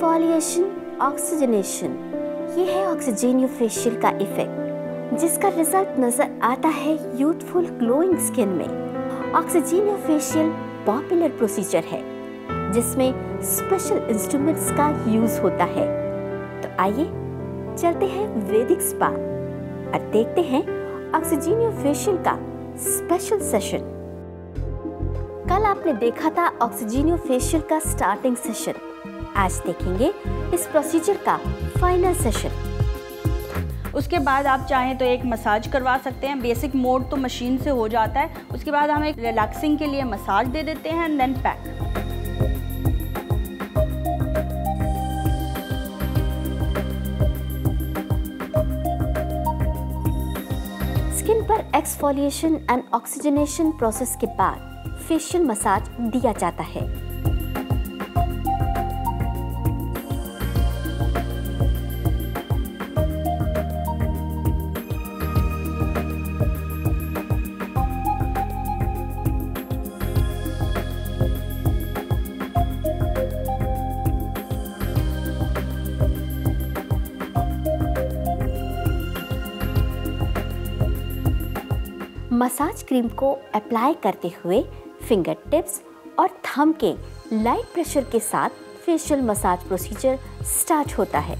Exfoliation oxygenation, ये है ऑक्सीजेनियो facial का इफेक्ट, जिसका रिजल्ट नजर आता है यूथफुल ग्लोइंग स्किन में। ऑक्सीजेनियो फेशियल पॉपुलर प्रोसीजर है जिसमें स्पेशल इंस्ट्रूमेंट्स का यूज होता है। तो आइए चलते हैं वैदिक स्पा और देखते हैं ऑक्सीजेनियो फेशियल का स्पेशल सेशन। कल आपने देखा था ऑक्सीजेनियो फेशियल का स्टार्टिंग सेशन, आज देखेंगे इस प्रोसीजर का फाइनल सेशन। उसके बाद आप चाहें तो एक मसाज करवा सकते हैं। बेसिक मोड तो मशीन से हो जाता है, उसके बाद हम एक रिलैक्सिंग के लिए मसाज दे देते हैं एंड देन पैक। स्किन पर एक्सफोलिएशन एंड ऑक्सीजनेशन प्रोसेस के बाद फेशियल मसाज दिया जाता है। मसाज क्रीम को अप्लाई करते हुए फिंगर टिप्स और थंब के लाइट प्रेशर के साथ फेशियल मसाज प्रोसीजर स्टार्ट होता है।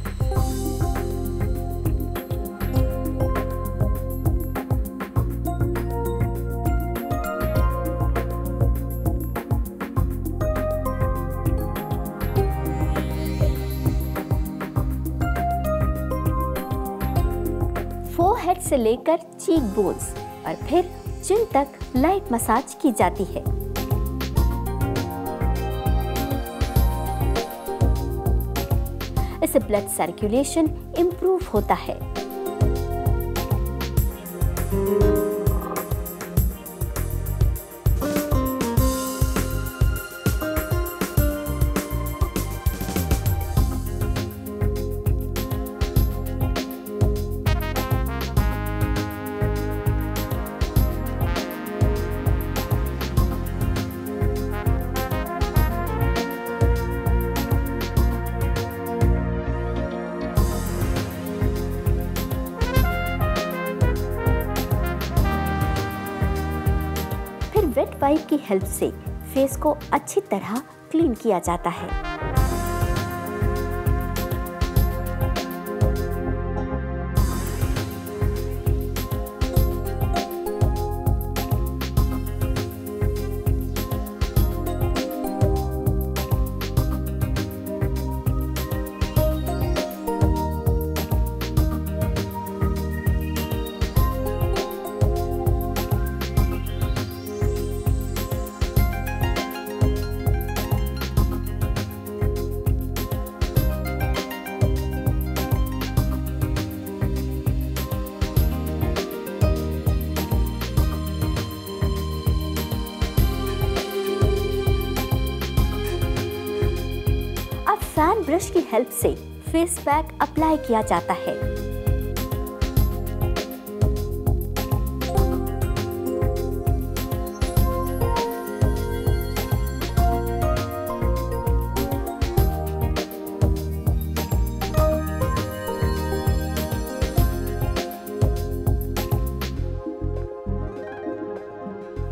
फोरहेड से लेकर चीक बोन्स और फिर चिन तक लाइट मसाज की जाती है। इससे ब्लड सर्कुलेशन इंप्रूव होता है। वेट वाइप की हेल्प से फेस को अच्छी तरह क्लीन किया जाता है। फैन ब्रश की हेल्प से फेस पैक अप्लाई किया जाता है।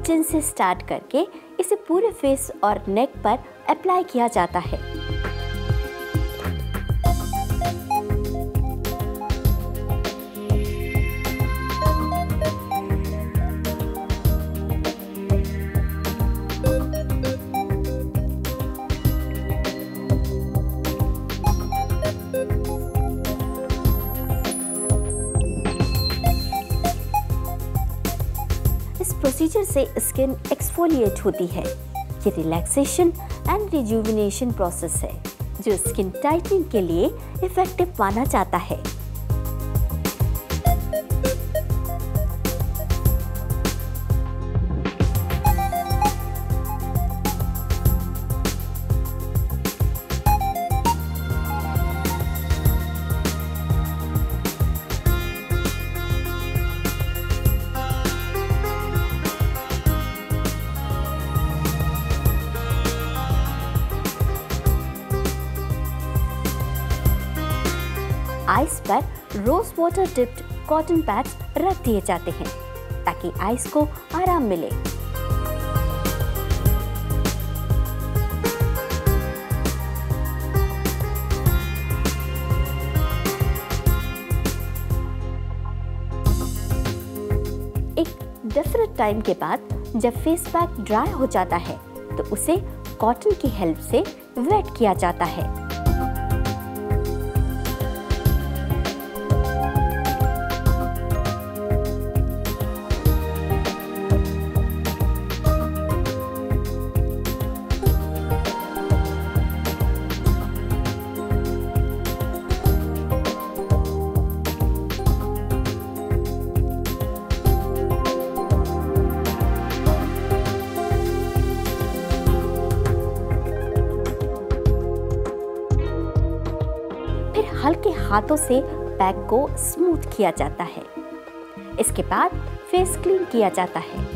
चिन से स्टार्ट करके इसे पूरे फेस और नेक पर अप्लाई किया जाता है। प्रोसीजर से स्किन एक्सफोलिएट होती है। ये रिलैक्सेशन एंड रिजुविनेशन प्रोसेस है जो स्किन टाइटनिंग के लिए इफेक्टिव माना जाता है। आइस पर rose water dipped cotton pads रख दिए जाते हैं ताकि आइस को आराम मिले। एक डेफिनेट टाइम के बाद जब फेस पैक ड्राई हो जाता है तो उसे कॉटन की हेल्प से वेट किया जाता है। हल्के हाथों से पैक को स्मूथ किया जाता है। इसके बाद फेस क्लीन किया जाता है।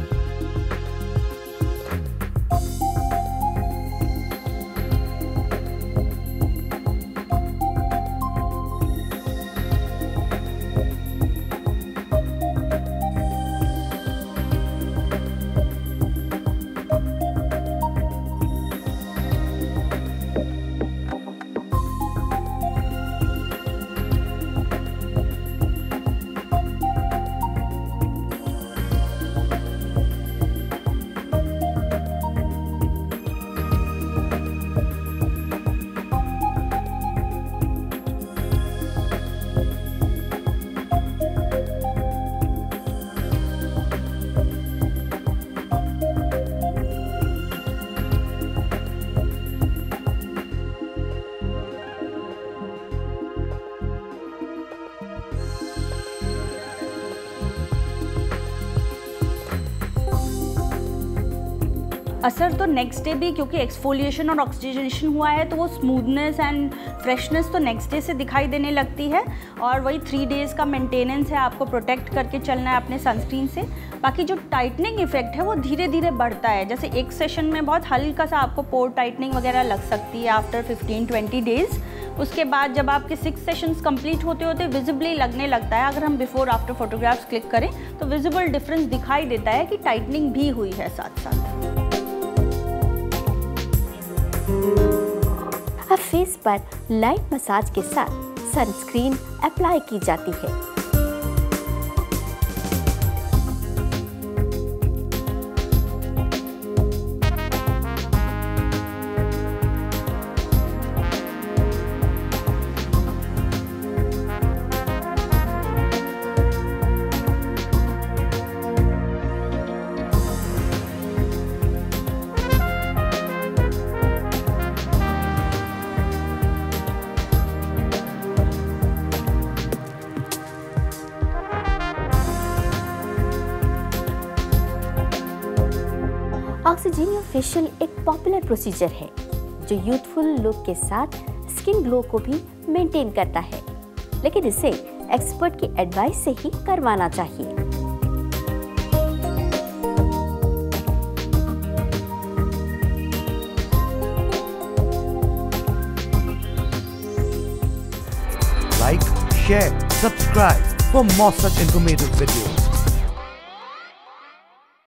असर तो नेक्स्ट डे भी, क्योंकि एक्सफोलिएशन और ऑक्सीजनेशन हुआ है तो वो स्मूथनेस एंड फ्रेशनेस तो नेक्स्ट डे से दिखाई देने लगती है। और वही 3 डेज़ का मेंटेनेंस है, आपको प्रोटेक्ट करके चलना है अपने सनस्क्रीन से। बाकी जो टाइटनिंग इफेक्ट है वो धीरे धीरे बढ़ता है। जैसे एक सेशन में बहुत हल्का सा आपको पोर टाइटनिंग वगैरह लग सकती है आफ्टर 15-20 डेज़। उसके बाद जब आपके 6 सेशंस कंप्लीट होते होते विजिबली लगने लगता है। अगर हम बिफोर आफ्टर फोटोग्राफ्स क्लिक करें तो विजिबल डिफरेंस दिखाई देता है कि टाइटनिंग भी हुई है साथ साथ। अब फेस पर लाइट मसाज के साथ सनस्क्रीन अप्लाई की जाती है। ऑक्सीजेनियो फेशियल एक पॉपुलर प्रोसीजर है जो यूथफुल लुक के साथ स्किन ग्लो को भी मेंटेन करता है, लेकिन इसे एक्सपर्ट की एडवाइस से ही करवाना चाहिए। Like, share, subscribe for more such informative videos.